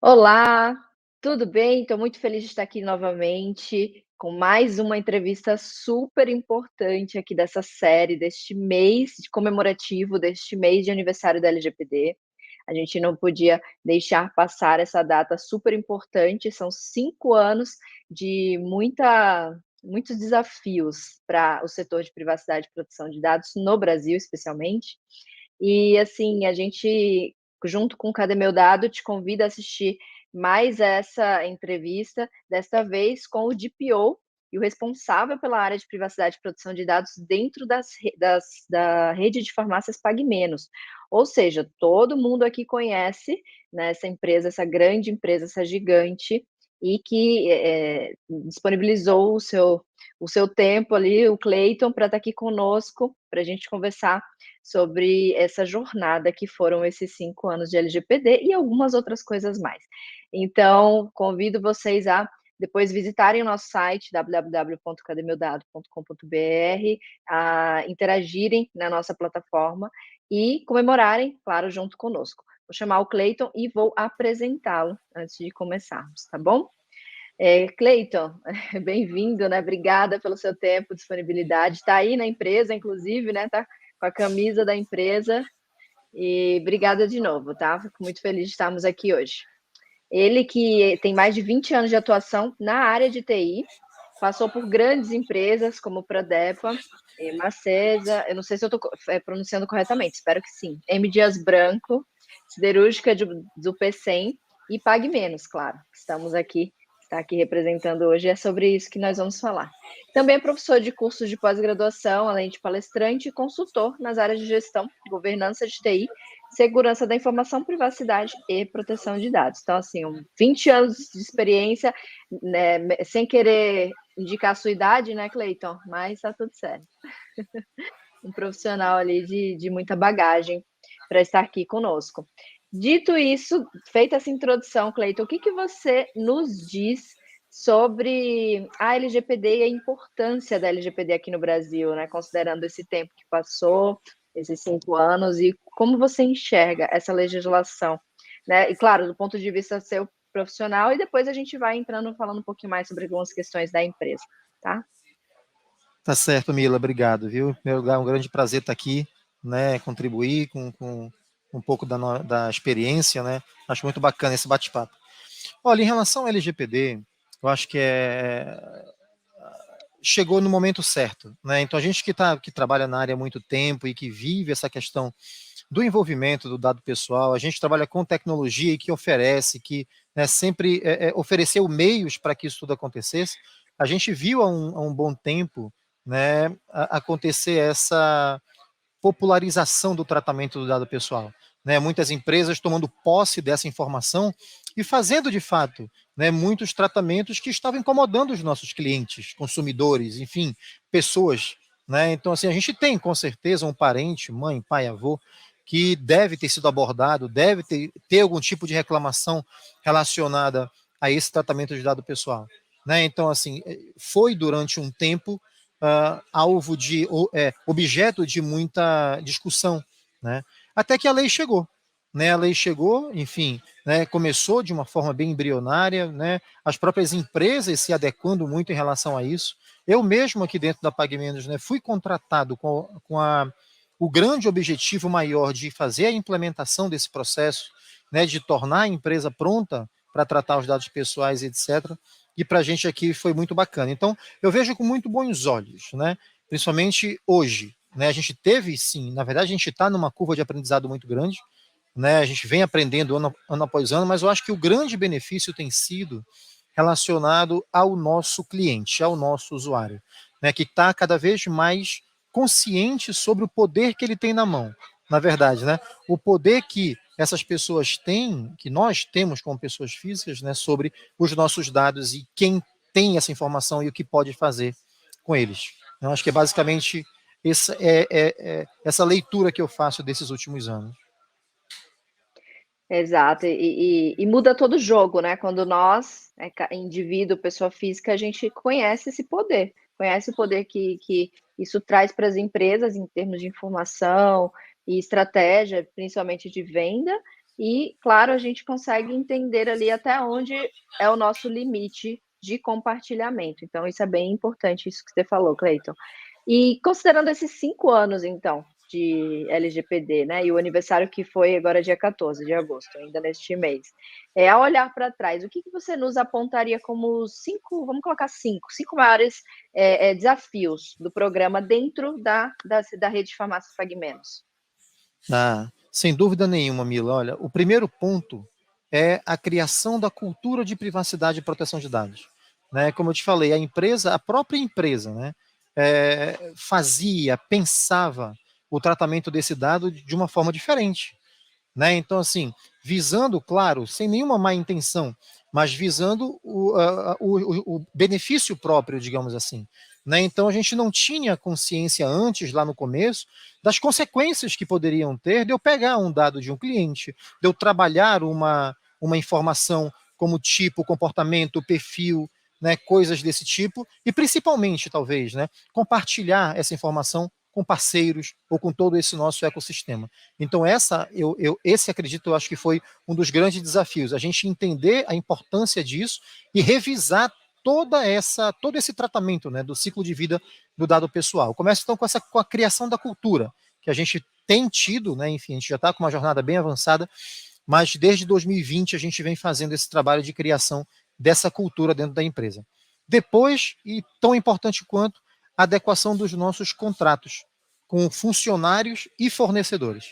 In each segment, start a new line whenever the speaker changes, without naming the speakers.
Olá, tudo bem? Estou muito feliz de estar aqui novamente com mais uma entrevista super importante aqui dessa série, deste mês comemorativo, deste mês de aniversário da LGPD. A gente não podia deixar passar essa data super importante, são 5 anos de muitos desafios para o setor de privacidade e proteção de dados no Brasil, especialmente. E assim, a gente, junto com Cadê Meu Dado, te convida a assistir mais essa entrevista, desta vez com o DPO e o responsável pela área de privacidade e proteção de dados dentro da rede de farmácias Pague Menos. Ou seja, todo mundo aqui conhece, né, essa empresa, essa grande empresa, essa gigante, e que disponibilizou o seu tempo ali, o Cleiton, para estar aqui conosco, para a gente conversar sobre essa jornada que foram esses 5 anos de LGPD e algumas outras coisas mais. Então, convido vocês a depois visitarem o nosso site www.cademeudado.com.br, a interagirem na nossa plataforma e comemorarem, claro, junto conosco. Vou chamar o Cleiton e vou apresentá-lo antes de começarmos, tá bom? Cleiton, bem-vindo, né? Obrigada pelo seu tempo, disponibilidade. Está aí na empresa, inclusive, né? Tá com a camisa da empresa. E obrigada de novo, tá? Fico muito feliz de estarmos aqui hoje. Ele que tem mais de 20 anos de atuação na área de TI, passou por grandes empresas como Prodepa, Macesa, eu não sei se eu estou pronunciando corretamente, espero que sim. M. Dias Branco, Siderúrgica do PCM e Pague Menos, claro. Estamos aqui, está aqui representando hoje, é sobre isso que nós vamos falar. Também é professor de cursos de pós-graduação, além de palestrante e consultor nas áreas de gestão, governança de TI, segurança da informação, privacidade e proteção de dados. Então, assim, 20 anos de experiência, né, sem querer indicar a sua idade, né, Cleiton? Mas tá tudo certo. Um profissional ali de muita bagagem para estar aqui conosco. Dito isso, feita essa introdução, Cleiton, o que você nos diz sobre a LGPD e a importância da LGPD aqui no Brasil, né? Considerando esse tempo que passou, esses 5 anos, e como você enxerga essa legislação, né? E claro, do ponto de vista seu profissional, e depois a gente vai entrando, falando um pouquinho mais sobre algumas questões da empresa, tá?
Tá certo, Mila, obrigado, viu? Em primeiro lugar, um grande prazer estar aqui, né, contribuir com um pouco da experiência, né? Acho muito bacana esse bate-papo. Olha, em relação ao LGPD, eu acho que chegou no momento certo, né? Então, a gente que trabalha na área há muito tempo e que vive essa questão do envolvimento do dado pessoal, a gente trabalha com tecnologia e que oferece, que, né, sempre ofereceu meios para que isso tudo acontecesse. A gente viu há um bom tempo, né, acontecer essa popularização do tratamento do dado pessoal, né? Muitas empresas tomando posse dessa informação e fazendo de fato, né, muitos tratamentos que estavam incomodando os nossos clientes, consumidores, enfim, pessoas, né? Então, assim, a gente tem com certeza um parente, mãe, pai, avô, que deve ter sido abordado, deve ter algum tipo de reclamação relacionada a esse tratamento de dado pessoal, né? Então, assim, foi durante um tempo alvo de objeto de muita discussão, né? Até que a lei chegou, né? A lei chegou, enfim, né? Começou de uma forma bem embrionária, né? As próprias empresas se adequando muito em relação a isso. Eu mesmo aqui dentro da PagMenos, né, fui contratado com o grande objetivo maior de fazer a implementação desse processo, né, de tornar a empresa pronta para tratar os dados pessoais, etc. E para a gente aqui foi muito bacana. Então, eu vejo com muito bons olhos, né? Principalmente hoje, né? A gente teve, sim, na verdade, a gente está numa curva de aprendizado muito grande, né? A gente vem aprendendo ano após ano, mas eu acho que o grande benefício tem sido relacionado ao nosso cliente, ao nosso usuário, né? Que está cada vez mais consciente sobre o poder que ele tem na mão. Na verdade, né? O poder que essas pessoas têm, que nós temos como pessoas físicas, né? Sobre os nossos dados e quem tem essa informação e o que pode fazer com eles. Eu acho que é basicamente essa leitura que eu faço desses últimos anos.
Exato, e muda todo o jogo, né? Quando nós, indivíduo, pessoa física, a gente conhece o poder que isso traz para as empresas em termos de informação e estratégia, principalmente de venda, e, claro, a gente consegue entender ali até onde é o nosso limite de compartilhamento. Então isso é bem importante, isso que você falou, Cleiton. E considerando esses 5 anos, então, de LGPD, né, e o aniversário que foi agora dia 14 de agosto, ainda neste mês. Ao olhar para trás, o que que você nos apontaria como 5, vamos colocar 5 maiores, desafios do programa dentro da rede de farmácias Pague Menos?
Ah, sem dúvida nenhuma, Mila. Olha, o primeiro ponto é a criação da cultura de privacidade e proteção de dados. Né? Como eu te falei, a empresa, a própria empresa, né, fazia, pensava o tratamento desse dado de uma forma diferente. Né? Então, assim, visando, claro, sem nenhuma má intenção, mas visando o benefício próprio, digamos assim. Né? Então, a gente não tinha consciência antes, lá no começo, das consequências que poderiam ter de eu pegar um dado de um cliente, de eu trabalhar uma informação como tipo, comportamento, perfil, né, coisas desse tipo, e principalmente, talvez, né, compartilhar essa informação com parceiros ou com todo esse nosso ecossistema. Então, esse acredito, eu acho que foi um dos grandes desafios, a gente entender a importância disso e revisar todo esse tratamento, né, do ciclo de vida do dado pessoal. Começa então com a criação da cultura, que a gente tem tido, né, enfim, a gente já está com uma jornada bem avançada, mas desde 2020 a gente vem fazendo esse trabalho de criação dessa cultura dentro da empresa. Depois, e tão importante quanto, a adequação dos nossos contratos com funcionários e fornecedores.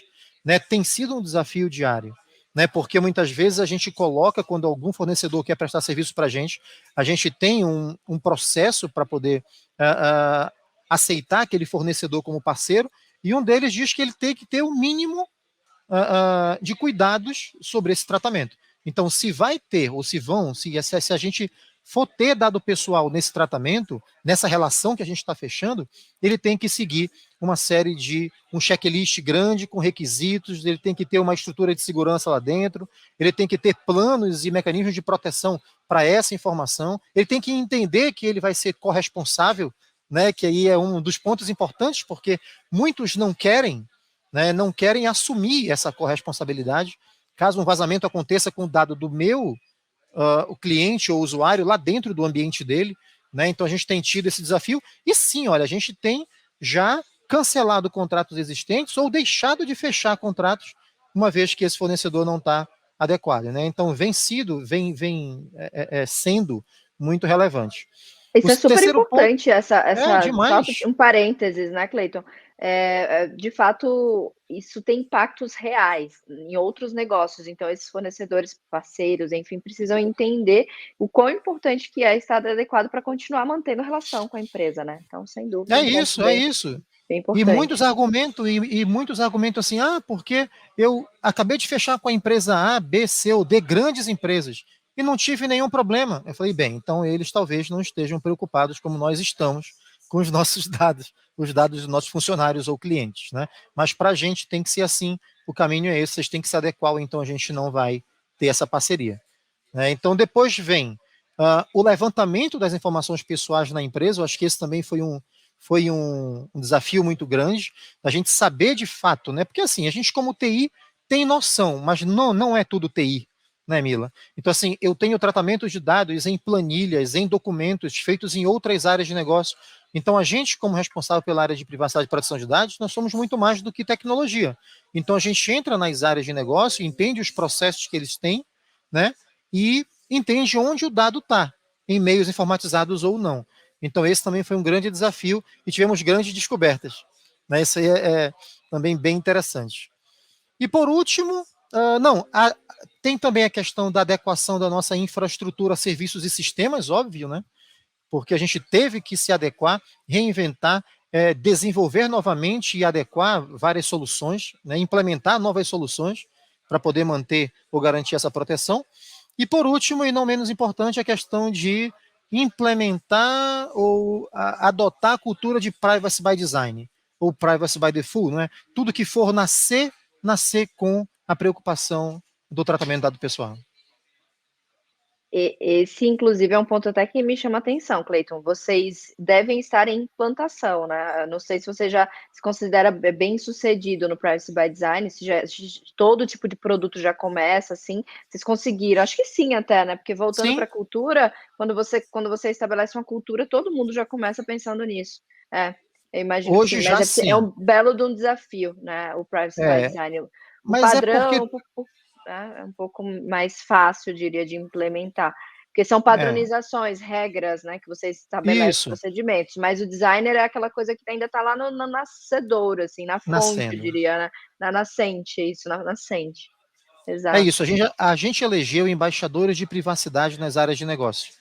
Né? Tem sido um desafio diário, né? Porque muitas vezes a gente coloca, quando algum fornecedor quer prestar serviço para a gente tem um processo para poder aceitar aquele fornecedor como parceiro, e um deles diz que ele tem que ter o mínimo de cuidados sobre esse tratamento. Então, se vai ter, ou se a gente for ter dado pessoal nesse tratamento, nessa relação que a gente está fechando, ele tem que seguir uma série de um checklist grande com requisitos, ele tem que ter uma estrutura de segurança lá dentro, ele tem que ter planos e mecanismos de proteção para essa informação, ele tem que entender que ele vai ser corresponsável, né, que aí é um dos pontos importantes, porque muitos não querem, né, não querem assumir essa corresponsabilidade. Caso um vazamento aconteça com o dado do meu o cliente ou usuário lá dentro do ambiente dele, né? Então a gente tem tido esse desafio e sim, olha, a gente tem já cancelado contratos existentes ou deixado de fechar contratos uma vez que esse fornecedor não está adequado, né? Então vem sendo muito relevante. O
Isso é super
terceiro ponto
importante, essa só
demais.
um parênteses, né, Cleiton, de fato, isso tem impactos reais em outros negócios, então esses fornecedores, parceiros, enfim, precisam entender o quão importante que é estar adequado para continuar mantendo relação com a empresa, né. Então, sem dúvida,
É
um ponto
isso, é isso.
bem
E muitos
importante.
argumentam, muitos argumentam assim, porque eu acabei de fechar com a empresa A, B, C ou D, grandes empresas, e não tive nenhum problema. Eu falei, bem, então eles talvez não estejam preocupados como nós estamos com os nossos dados, os dados dos nossos funcionários ou clientes, né? Mas para a gente tem que ser assim, o caminho é esse, vocês têm que se adequar, ou então a gente não vai ter essa parceria. Né? Então depois vem o levantamento das informações pessoais na empresa, eu acho que esse também foi um desafio muito grande, a gente saber de fato, né? Porque assim, a gente como TI tem noção, mas não é tudo TI, né, Mila? Então assim, eu tenho tratamento de dados em planilhas, em documentos feitos em outras áreas de negócio. Então a gente, como responsável pela área de privacidade e proteção de dados, nós somos muito mais do que tecnologia. Então a gente entra nas áreas de negócio, entende os processos que eles têm, né? E entende onde o dado está, em meios informatizados ou não. Então, esse também foi um grande desafio e tivemos grandes descobertas. Né? Isso aí é também bem interessante. E por último, tem também a questão da adequação da nossa infraestrutura, serviços e sistemas, óbvio, né? Porque a gente teve que se adequar, reinventar, desenvolver novamente e adequar várias soluções, né? Implementar novas soluções para poder manter ou garantir essa proteção. E por último, e não menos importante, a questão de implementar ou adotar a cultura de privacy by design, ou privacy by default, não é? Tudo que for nascer com a preocupação do tratamento do dado pessoal.
Esse, inclusive, é um ponto até que me chama atenção, Cleiton. Vocês devem estar em implantação, né? Eu não sei se você já se considera bem sucedido no Privacy by Design, se todo tipo de produto já começa assim. Vocês conseguiram? Acho que sim, até, né? Porque voltando para
Sim,
a cultura, quando você estabelece uma cultura, todo mundo já começa pensando nisso. É, eu imagino que
hoje
sim, mas
já
é
sim.
um belo de um desafio, né? O Privacy by
É,
Design. O
mas é
padrão,
porque
é um pouco mais fácil, eu diria, de implementar, porque são
é,
padronizações, regras, né, que você estabelece
isso,
procedimentos, mas o designer é aquela coisa que ainda está lá no na nascedouro, assim, na fonte, eu
nascendo.
diria, né, na nascente, isso, na nascente.
É
Exato.
isso, a gente elegeu embaixadores de privacidade nas áreas de negócio.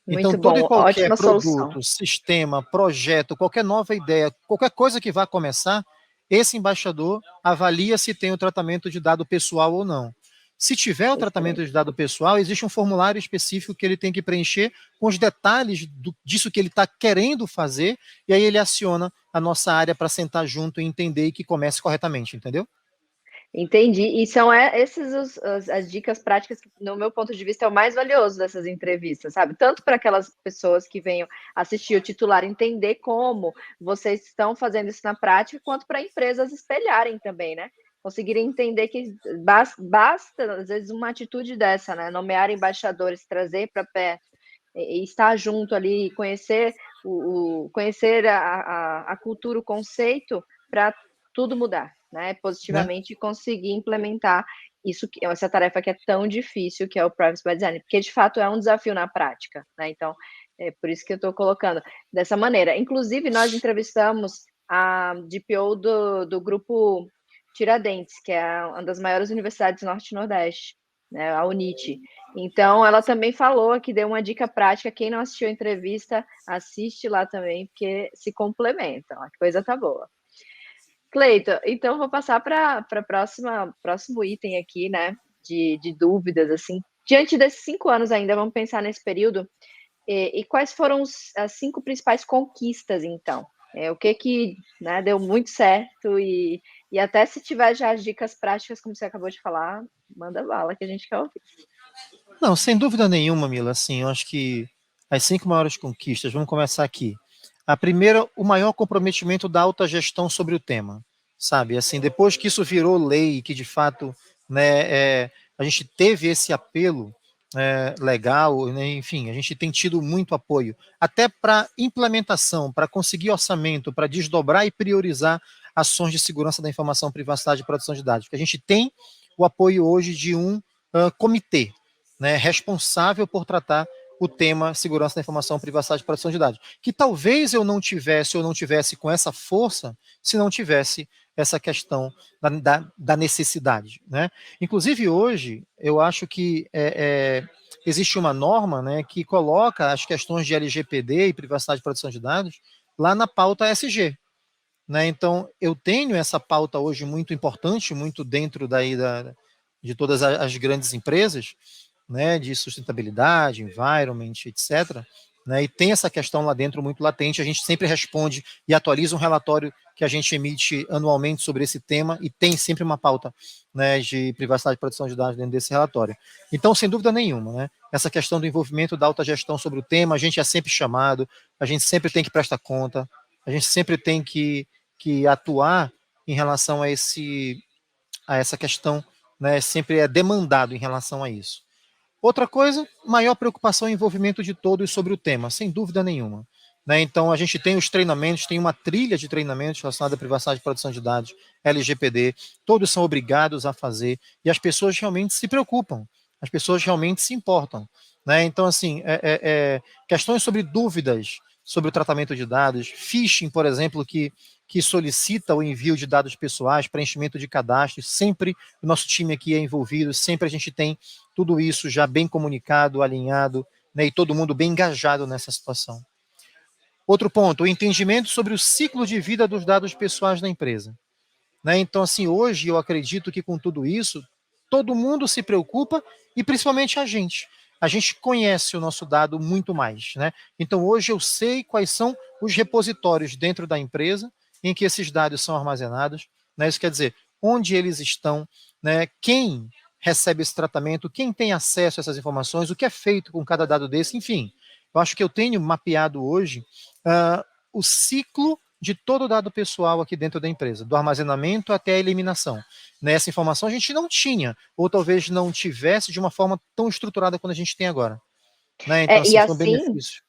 Então,
Muito
todo e
bom,
qualquer
ótima solução.
produto, sistema, projeto, qualquer nova ideia, qualquer coisa que vá começar, esse embaixador avalia se tem o tratamento de dado pessoal ou não. Se tiver o tratamento
Excelente.
de dado pessoal, existe um formulário específico que ele tem que preencher com os detalhes disso que ele está querendo fazer, e aí ele aciona a nossa área para sentar junto e entender e que comece corretamente, entendeu?
Entendi. E são esses as dicas práticas que, no meu ponto de vista, é o mais valioso dessas entrevistas, sabe? Tanto para aquelas pessoas que venham assistir o titular entender como vocês estão fazendo isso na prática, quanto para empresas espelharem também, né? Conseguirem entender que basta, às vezes, uma atitude dessa, né? Nomear embaixadores, trazer para perto e estar junto ali, conhecer conhecer a cultura, o conceito, para tudo mudar, né,
Né?
positivamente, e conseguir implementar essa tarefa que é tão difícil, que é o Privacy by Design, porque de fato é um desafio na prática, né, então, é por isso que eu estou colocando dessa maneira. Inclusive, nós entrevistamos a DPO do grupo Tiradentes, que é uma das maiores universidades do Norte e Nordeste, né, a UNIT. Então, ela também falou que deu uma dica prática. Quem não assistiu a entrevista, assiste lá também, porque se complementam. A coisa tá boa. Cleiton, então vou passar para próximo item aqui, né? De dúvidas, assim. Diante desses 5 anos ainda, vamos pensar nesse período. E quais foram as 5 principais conquistas, então? O que, né, deu muito certo e até se tiver já as dicas práticas, como você acabou de falar, manda bala que a gente quer ouvir.
Não, sem dúvida nenhuma, Mila, assim, eu acho que as 5 maiores conquistas, vamos começar aqui. A primeira, o maior comprometimento da alta gestão sobre o tema, sabe? Assim, depois que isso virou lei, que de fato, né, a gente teve esse apelo legal, né, enfim, a gente tem tido muito apoio, até para implementação, para conseguir orçamento, para desdobrar e priorizar ações de segurança da informação, privacidade e proteção de dados. Porque a gente tem o apoio hoje de um comitê, né, responsável por tratar o tema segurança da informação, privacidade e proteção de dados, que talvez eu não tivesse ou não tivesse com essa força se não tivesse essa questão da necessidade, né? Inclusive hoje eu acho que existe uma norma, né, que coloca as questões de LGPD e privacidade e proteção de dados lá na pauta SG, né? Então eu tenho essa pauta hoje muito importante, muito dentro de todas as grandes empresas, né, de sustentabilidade, environment, etc. Né, e tem essa questão lá dentro muito latente. A gente sempre responde e atualiza um relatório que a gente emite anualmente sobre esse tema e tem sempre uma pauta, né, de privacidade e proteção de dados dentro desse relatório. Então, sem dúvida nenhuma, né, essa questão do envolvimento da alta gestão sobre o tema, a gente é sempre chamado, a gente sempre tem que prestar conta, a gente sempre tem que atuar em relação a essa questão, né, sempre é demandado em relação a isso. Outra coisa, maior preocupação e envolvimento de todos sobre o tema, sem dúvida nenhuma. Né? Então, a gente tem os treinamentos, tem uma trilha de treinamentos relacionada à privacidade e proteção de dados, LGPD, todos são obrigados a fazer, e as pessoas realmente se preocupam, as pessoas realmente se importam. Né? Então, assim, questões sobre dúvidas sobre o tratamento de dados, phishing, por exemplo, que solicita o envio de dados pessoais, preenchimento de cadastros, sempre o nosso time aqui é envolvido, sempre a gente tem tudo isso já bem comunicado, alinhado, né, e todo mundo bem engajado nessa situação. Outro ponto, o entendimento sobre o ciclo de vida dos dados pessoais da empresa. Né? Então, assim, hoje eu acredito que com tudo isso, todo mundo se preocupa e principalmente a gente. A gente conhece o nosso dado muito mais. Né? Então, hoje eu sei quais são os repositórios dentro da empresa em que esses dados são armazenados. Né? Isso quer dizer, onde eles estão, né? Quem recebe esse tratamento, quem tem acesso a essas informações, o que é feito com cada dado desse, enfim. Eu acho que eu tenho mapeado hoje o ciclo de todo o dado pessoal aqui dentro da empresa, do armazenamento até a eliminação. Nessa informação a gente não tinha, ou talvez não tivesse de uma forma tão estruturada quanto a gente tem agora. Né? Então,
E
assim, foi um
assim,
benefício.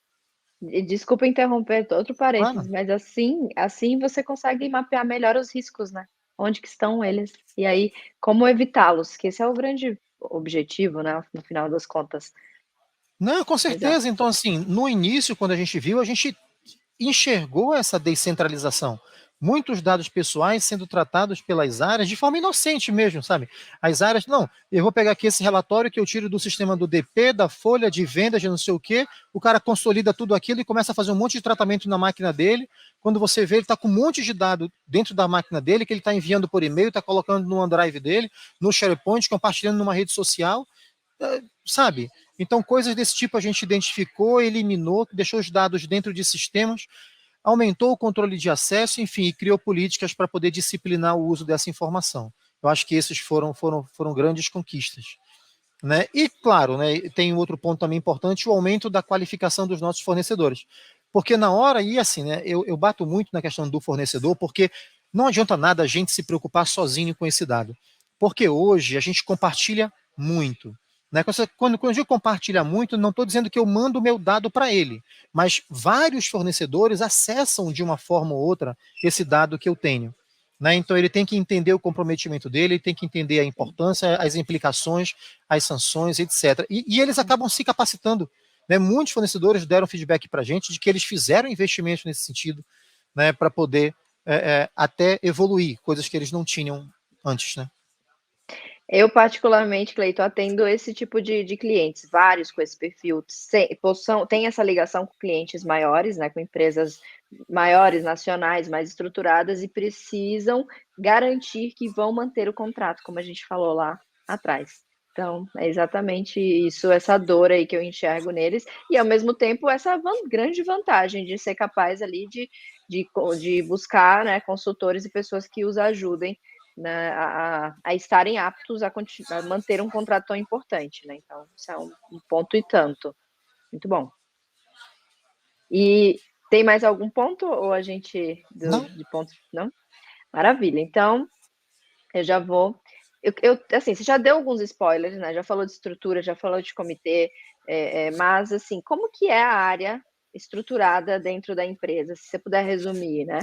desculpa interromper, outro
Claro.
parênteses, mas assim você consegue mapear melhor os riscos, né? Onde que estão eles? E aí, como evitá-los? Que esse é o grande objetivo, né? No final das contas.
Não, com
Exato.
certeza. Então, assim, no início, quando a gente viu, a gente enxergou essa descentralização. Muitos dados pessoais sendo tratados pelas áreas de forma inocente mesmo, sabe? As áreas, não, eu vou pegar aqui esse relatório que eu tiro do sistema do DP, da folha de vendas, de não sei o quê, o cara consolida tudo aquilo e começa a fazer um monte de tratamento na máquina dele. Quando você vê, ele está com um monte de dado dentro da máquina dele, que ele está enviando por e-mail, está colocando no OneDrive dele, no SharePoint, compartilhando numa rede social, sabe? Então, coisas desse tipo a gente identificou, eliminou, deixou os dados dentro de sistemas, aumentou o controle de acesso, enfim, e criou políticas para poder disciplinar o uso dessa informação. Eu acho que esses foram grandes conquistas. Né? E, claro, né, tem outro ponto também importante, o aumento da qualificação dos nossos fornecedores. Porque na hora, e assim, né, eu bato muito na questão do fornecedor, porque não adianta nada a gente se preocupar sozinho com esse dado. Porque hoje a gente compartilha muito. Né? Quando eu digo compartilha muito, não estou dizendo que eu mando o meu dado para ele, mas vários fornecedores acessam de uma forma ou outra esse dado que eu tenho. Né? Então ele tem que entender o comprometimento dele, ele tem que entender a importância, as implicações, as sanções, etc. E eles acabam se capacitando. Né? Muitos fornecedores deram feedback para a gente de que eles fizeram investimentos nesse sentido, né, para poder até evoluir, coisas que eles não tinham antes. Né?
Eu particularmente, Cleiton, atendo esse tipo de clientes, vários com esse perfil, tem essa ligação com clientes maiores, né, com empresas maiores, nacionais, mais estruturadas e precisam garantir que vão manter o contrato, como a gente falou lá atrás. Então, é exatamente isso, essa dor aí que eu enxergo neles, e ao mesmo tempo essa grande vantagem de ser capaz ali de buscar, né, consultores e pessoas que os ajudem, né, a estarem aptos a manter um contrato tão importante, né? Então, isso é um ponto e tanto. Muito bom. E tem mais algum ponto ou a gente
Não?
de pontos? Não? Maravilha. Então, eu já vou. Assim, você já deu alguns spoilers, né? Já falou de estrutura, já falou de comitê, mas assim, como que é a área estruturada dentro da empresa, se você puder resumir, né?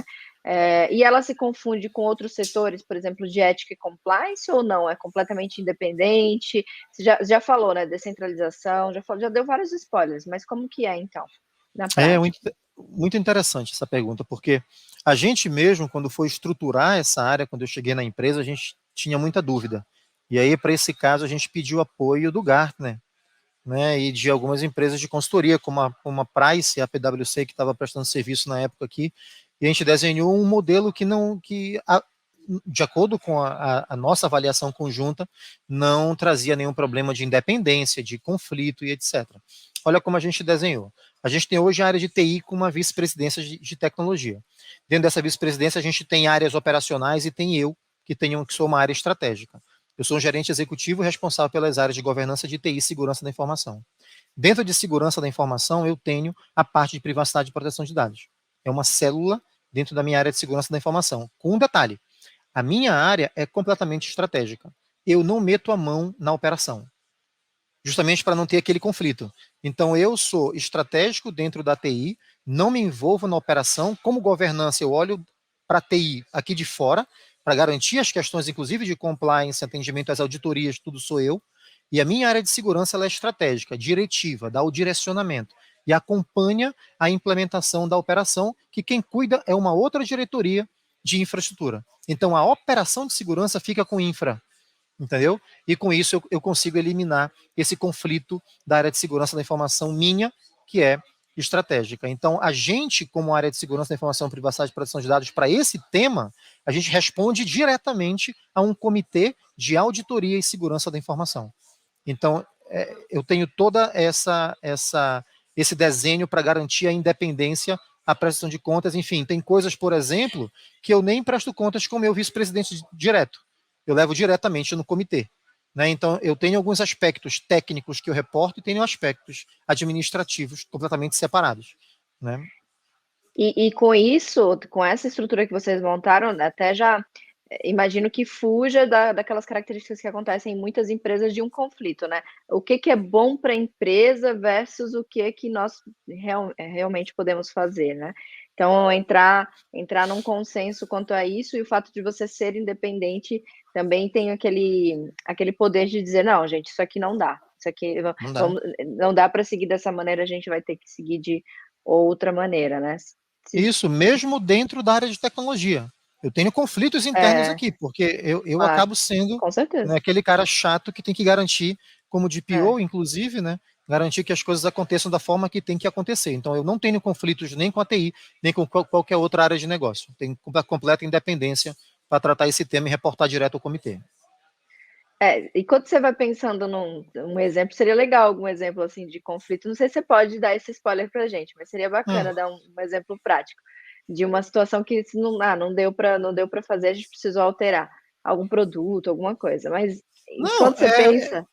E ela se confunde com outros setores, por exemplo, de ética e compliance, ou não? É completamente independente? Você já falou, né? Descentralização, já deu vários spoilers, mas como que é então, na
É
prática?
muito interessante essa pergunta, porque a gente mesmo, quando foi estruturar essa área, quando eu cheguei na empresa, a gente tinha muita dúvida. E aí, para esse caso, a gente pediu apoio do Gartner, né, e de algumas empresas de consultoria, como a Price, a PwC, que estava prestando serviço na época aqui, e a gente desenhou um modelo de acordo com a nossa avaliação conjunta, não trazia nenhum problema de independência, de conflito e etc. Olha como a gente desenhou. A gente tem hoje a área de TI com uma vice-presidência de tecnologia. Dentro dessa vice-presidência, a gente tem áreas operacionais e tem eu, que sou uma área estratégica. Eu sou um gerente executivo responsável pelas áreas de governança de TI e segurança da informação. Dentro de segurança da informação, eu tenho a parte de privacidade e proteção de dados. É uma célula dentro da minha área de segurança da informação. Com um detalhe, a minha área é completamente estratégica. Eu não meto a mão na operação, justamente para não ter aquele conflito. Então, eu sou estratégico dentro da TI, não me envolvo na operação. Como governança, eu olho para a TI aqui de fora, para garantir as questões, inclusive, de compliance, atendimento às auditorias, tudo sou eu. E a minha área de segurança ela é estratégica, diretiva, dá o direcionamento e acompanha a implementação da operação, que quem cuida é uma outra diretoria de infraestrutura. Então, a operação de segurança fica com infra, entendeu? E com isso eu consigo eliminar esse conflito da área de segurança da informação minha, que é estratégica. Então, a gente, como área de segurança da informação, privacidade e proteção de dados, para esse tema, a gente responde diretamente a um comitê de auditoria e segurança da informação. Então, eu tenho toda esse desenho para garantir a independência, a prestação de contas, enfim, tem coisas, por exemplo, que eu nem presto contas com o meu vice-presidente direto. Eu levo diretamente no comitê. né? Então, eu tenho alguns aspectos técnicos que eu reporto e tenho aspectos administrativos completamente separados, né?
E com isso, com essa estrutura que vocês montaram, até já imagino que fuja daquelas características que acontecem em muitas empresas de um conflito, né? O que é bom para a empresa versus o que nós realmente podemos fazer, né? Então, entrar num consenso quanto a isso, e o fato de você ser independente também tem aquele poder de dizer, não, gente, isso aqui não dá. Isso aqui
Não dá.
não dá para seguir dessa maneira, a gente vai ter que seguir de outra maneira, né?
Isso, mesmo dentro da área de tecnologia. Eu tenho conflitos internos
É,
aqui, porque eu
claro,
acabo sendo,
com certeza.
né, aquele cara chato que tem que garantir, como
É.
DPO, inclusive, né, garantir que as coisas aconteçam da forma que tem que acontecer. Então, eu não tenho conflitos nem com a TI, nem com qualquer outra área de negócio. Tenho completa independência para tratar esse tema e reportar direto ao comitê.
E quando você vai pensando um exemplo, seria legal algum exemplo assim de conflito. Não sei se você pode dar esse spoiler para a gente, mas seria
Hum.
bacana dar um exemplo prático de uma situação que se não deu para fazer, a gente precisou alterar algum produto, alguma coisa. Mas
Não,
quando você pensa,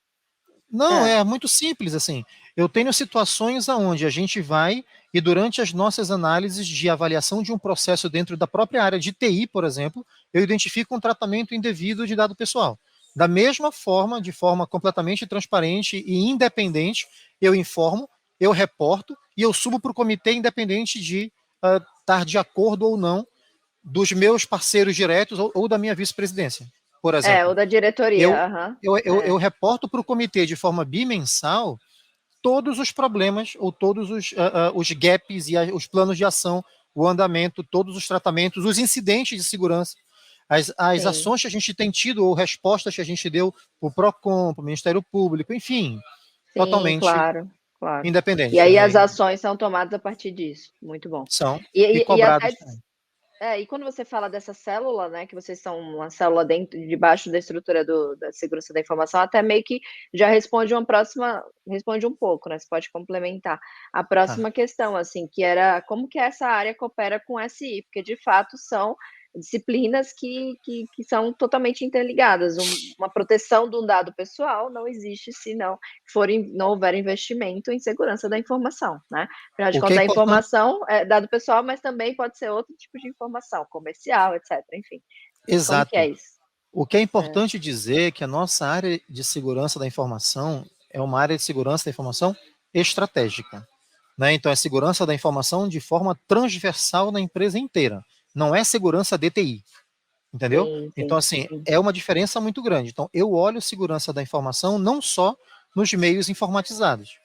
não,
é,
é muito simples assim. Eu tenho situações aonde a gente vai e durante as nossas análises de avaliação de um processo dentro da própria área de TI, por exemplo, eu identifico um tratamento indevido de dado pessoal. Da mesma forma, de forma completamente transparente e independente, eu informo, eu reporto e eu subo para o comitê independente de estar de acordo ou não dos meus parceiros diretos ou da minha vice-presidência, por
ou
exemplo.
da diretoria,
Eu,
aham,
eu reporto para o comitê de forma bimensal todos os problemas ou todos os gaps e os planos de ação, o andamento, todos os tratamentos, os incidentes de segurança, as
sim,
ações que a gente tem tido ou respostas que a gente deu para o PROCON, para o Ministério Público, enfim,
sim,
totalmente
claro, claro. E
independente,
aí
né?
as ações são tomadas a partir disso. Muito bom.
São
E,
e
e, e até
cobradas também.
e quando você fala dessa célula, né, que vocês são uma célula dentro, debaixo da estrutura da segurança da informação, até meio que já responde um pouco, né? Você pode complementar. A
Tá.
próxima questão, assim, que era como que essa área coopera com o SI, porque de fato são disciplinas que são totalmente interligadas. Uma proteção de um dado pessoal não existe se não houver investimento em segurança da informação, né? Afinal de
O que é
contas, a
importante,
informação é dado pessoal, mas também pode ser outro tipo de informação, comercial, etc. Enfim, como que
exato.
é isso?
O que é
É,
importante dizer é que a nossa área de segurança da informação é uma área de segurança da informação estratégica, né? Então, é segurança da informação de forma transversal na empresa inteira. Não é segurança DTI, entendeu?
sim,
Então,
sim,
assim,
sim.
é uma diferença muito grande. Então, eu olho segurança da informação não só nos meios informatizados,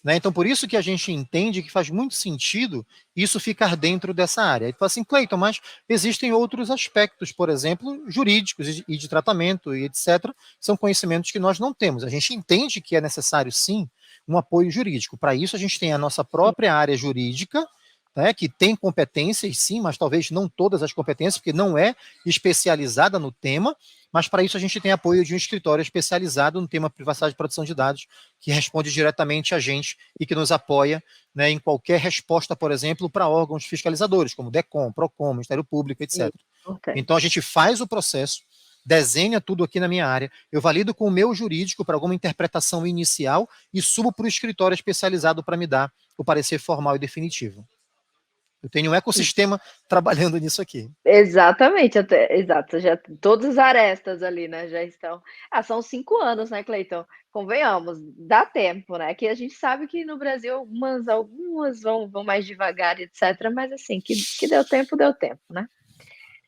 né? Então, por isso que a gente entende que faz muito sentido isso ficar dentro dessa área. E fala assim, Cleiton, mas existem outros aspectos, por exemplo, jurídicos e de tratamento e etc. São conhecimentos que nós não temos. A gente entende que é necessário, sim, um apoio jurídico. Para isso, a gente tem a nossa
Sim,
própria área jurídica, né, que tem competências, sim, mas talvez não todas as competências, porque não é especializada no tema, mas para isso a gente tem apoio de um escritório especializado no tema privacidade e proteção de dados, que responde diretamente a gente e que nos apoia, né, em qualquer resposta, por exemplo, para órgãos fiscalizadores, como DECOM, PROCON, Ministério Público,
isso,
etc. Então a
importante.
gente faz o processo, desenha tudo aqui na minha área, eu valido com o meu jurídico para alguma interpretação inicial e subo para o escritório especializado para me dar o parecer formal e definitivo. Eu tenho um ecossistema trabalhando nisso aqui.
Exatamente, exato, já todas as arestas ali, né, já estão. São 5 anos, né, Cleiton? Convenhamos, dá tempo, né, que a gente sabe que no Brasil algumas vão mais devagar, etc, mas assim, que deu tempo, né.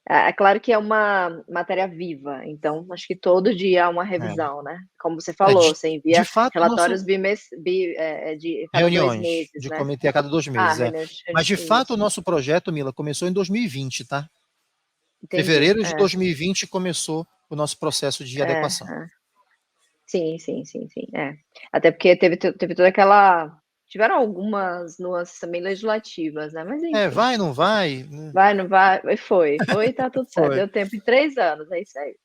É claro que é uma matéria viva, então acho que todo dia há uma
É.
revisão, né. Como você
É,
falou, você
de
envia
fato, o
relatórios
nosso
de cada 2
reuniões
meses,
de
né.
comitê a cada 2 meses, é.
Reuniões,
Mas de fato o
isso,
nosso projeto, Mila, começou em 2020, tá?
entendi.
Fevereiro de 2020 começou o nosso processo de
É,
adequação.
é. Sim, sim, sim, sim, é. Até porque teve toda aquela tiveram algumas nuances também legislativas, né, mas
É,
enfim,
vai, não vai, né?
vai, não vai, foi e tá tudo certo,
Foi,
deu tempo em 3 anos, é isso aí.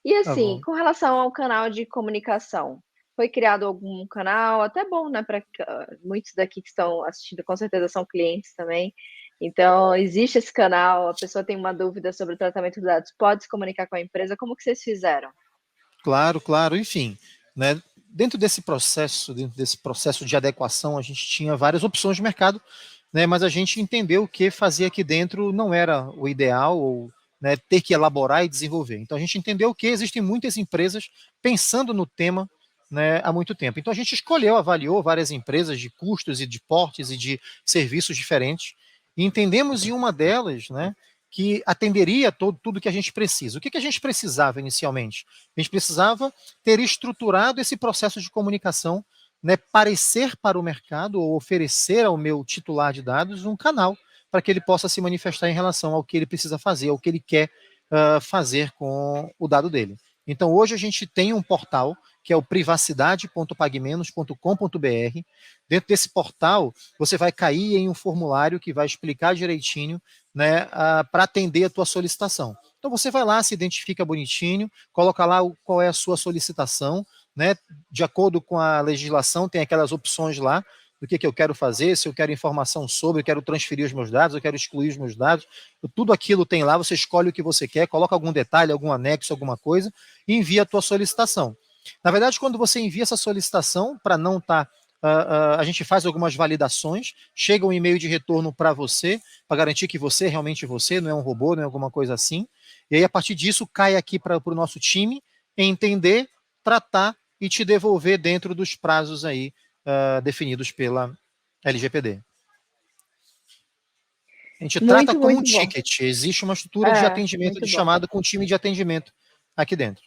E
tá
assim,
bom.
com relação ao canal de comunicação, foi criado algum canal, até bom, né, para muitos daqui que estão assistindo com certeza são clientes também, então existe esse canal, a pessoa tem uma dúvida sobre o tratamento de dados, pode se comunicar com a empresa, como que vocês fizeram?
Claro, claro, enfim, né? Dentro desse processo de adequação, a gente tinha várias opções de mercado, né? Mas a gente entendeu que fazer aqui dentro não era o ideal, ou né, ter que elaborar e desenvolver. Então a gente entendeu que existem muitas empresas pensando no tema, né, há muito tempo. Então a gente escolheu, avaliou várias empresas de custos e de portes e de serviços diferentes, e entendemos em uma delas, né, que atenderia tudo que a gente precisa. O que a gente precisava inicialmente? A gente precisava ter estruturado esse processo de comunicação, né, parecer para o mercado ou oferecer ao meu titular de dados um canal para que ele possa se manifestar em relação ao que ele precisa fazer, ao que ele quer fazer com o dado dele. Então, hoje a gente tem um portal que é o privacidade.pagmenos.com.br. Dentro desse portal, você vai cair em um formulário que vai explicar direitinho, né, para atender a tua solicitação. Então você vai lá, se identifica bonitinho, coloca lá qual é a sua solicitação, né? De acordo com a legislação, tem aquelas opções lá do que eu quero fazer, se eu quero informação sobre, eu quero transferir os meus dados, eu quero excluir os meus dados, tudo aquilo tem lá, você escolhe o que você quer, coloca algum detalhe, algum anexo, alguma coisa, e envia a tua solicitação. Na verdade, quando você envia essa solicitação, para não estar a gente faz algumas validações, chega um e-mail de retorno para você, para garantir que você é realmente você, não é um robô, não é alguma coisa assim. E aí, a partir disso, cai aqui para o nosso time entender, tratar e te devolver dentro dos prazos aí definidos pela LGPD. A gente trata
Muito,
como um
muito bom.
ticket, existe uma estrutura de
É,
atendimento
muito
de
bom.
chamada com time de atendimento aqui dentro.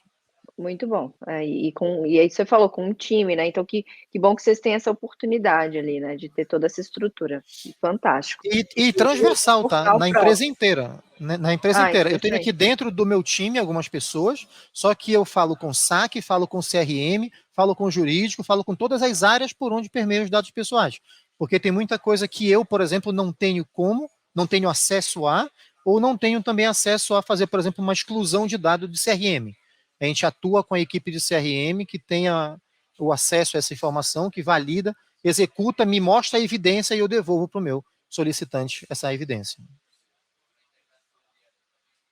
Muito bom. E aí você falou com um time, né? Então que bom que vocês têm essa oportunidade ali, né? De ter toda essa estrutura. Fantástico.
E
E o
transversal, tá?
portal
Na empresa
próprio.
inteira. Né? Na empresa inteira. Eu tenho aqui
Interessante.
dentro do meu time algumas pessoas, só que eu falo com saque, falo com CRM, falo com jurídico, falo com todas as áreas por onde permeiam os dados pessoais. Porque tem muita coisa que eu, por exemplo, não tenho como, não tenho acesso a, ou não tenho também acesso a fazer, por exemplo, uma exclusão de dados de CRM. A gente atua com a equipe de CRM que tenha o acesso a essa informação, que valida, executa, me mostra a evidência e eu devolvo para o meu solicitante essa evidência.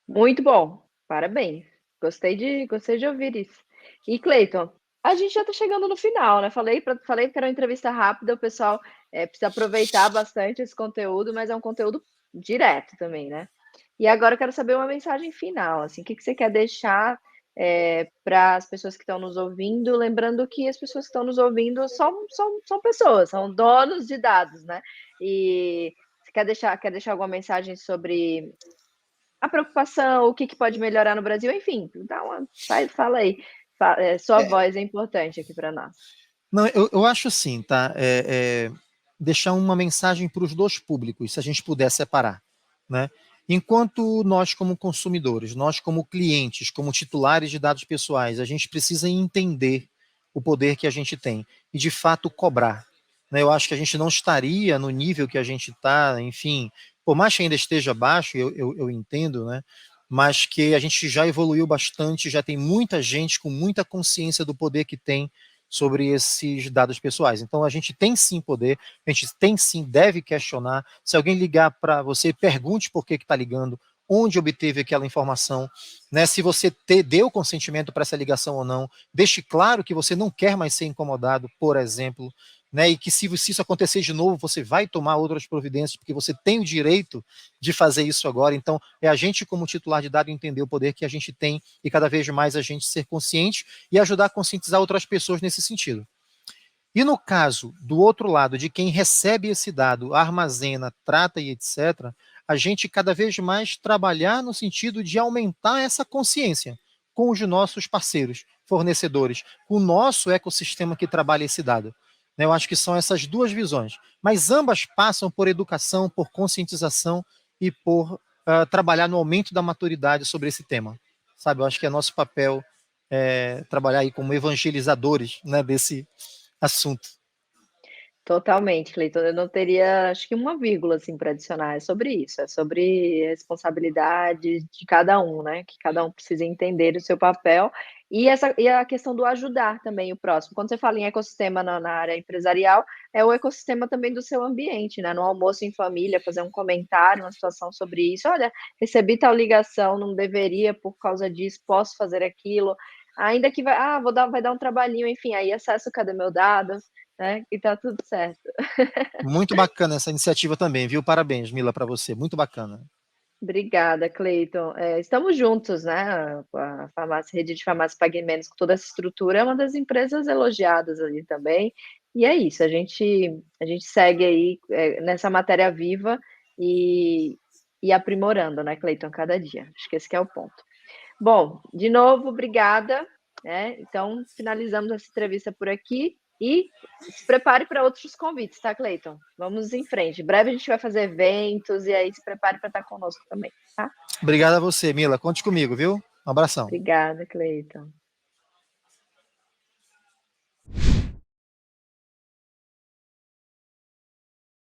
Muito bom. Parabéns. Gostei de ouvir isso. E Cleiton, a gente já está chegando no final, né? Falei que era uma entrevista rápida, o pessoal precisa aproveitar bastante esse conteúdo, mas é um conteúdo direto também, né? E agora eu quero saber uma mensagem final, assim, o que você quer deixar para as pessoas que estão nos ouvindo, lembrando que as pessoas que estão nos ouvindo são pessoas, são donos de dados, né? E você quer deixar alguma mensagem sobre a preocupação, o que pode melhorar no Brasil, enfim, fala aí. Sua voz é importante aqui para nós.
Não, eu acho assim, tá? Deixar uma mensagem para os dois públicos, se a gente puder separar, né? Enquanto nós, como consumidores, nós, como clientes, como titulares de dados pessoais, a gente precisa entender o poder que a gente tem e, de fato, cobrar. Né? Eu acho que a gente não estaria no nível que a gente está, enfim, por mais que ainda esteja baixo, eu entendo, né? Mas que a gente já evoluiu bastante, já tem muita gente com muita consciência do poder que tem sobre esses dados pessoais. Então a gente tem sim poder, a gente tem sim, deve questionar. Se alguém ligar para você, pergunte por que está ligando, onde obteve aquela informação, né? Se você deu consentimento para essa ligação ou não, deixe claro que você não quer mais ser incomodado, por exemplo, né? E que se isso acontecer de novo, você vai tomar outras providências, porque você tem o direito de fazer isso agora. Então, é a gente, como titular de dado, entender o poder que a gente tem e cada vez mais a gente ser consciente e ajudar a conscientizar outras pessoas nesse sentido. E no caso do outro lado, de quem recebe esse dado, armazena, trata e etc., a gente cada vez mais trabalhar no sentido de aumentar essa consciência com os nossos parceiros, fornecedores, com o nosso ecossistema que trabalha esse dado. Né, eu acho que são essas duas visões, mas ambas passam por educação, por conscientização e por trabalhar no aumento da maturidade sobre esse tema. Sabe, eu acho que é nosso papel trabalhar aí como evangelizadores, né, desse assunto.
Totalmente, Cleiton. Eu não teria, acho que uma vírgula assim para adicionar. É sobre isso, é sobre responsabilidade de cada um, né? Que cada um precisa entender o seu papel e a questão do ajudar também o próximo. Quando você fala em ecossistema na área empresarial, é o ecossistema também do seu ambiente, né? No almoço em família, fazer um comentário, uma situação sobre isso. Olha, recebi tal ligação, não deveria por causa disso, posso fazer aquilo. ainda que vai dar um trabalhinho, enfim, aí acesso Cadê Meu Dado, né, e tá tudo certo.
Muito bacana essa iniciativa também, viu? Parabéns, Mila, para você, muito bacana.
Obrigada, Cleiton. Estamos juntos, né? A farmácia, rede de farmácia Pague Menos, com toda essa estrutura, é uma das empresas elogiadas ali também. E é isso, a gente segue aí nessa matéria viva e, e aprimorando, né, Cleiton, cada dia. Acho que esse que é o ponto. Bom, de novo, obrigada, né? Então, finalizamos essa entrevista por aqui e se prepare para outros convites, tá, Cleiton? Vamos em frente. Em breve a gente vai fazer eventos e aí se prepare para estar conosco também, tá?
Obrigado a você, Mila. Conte comigo, viu? Um abração.
Obrigada, Cleiton.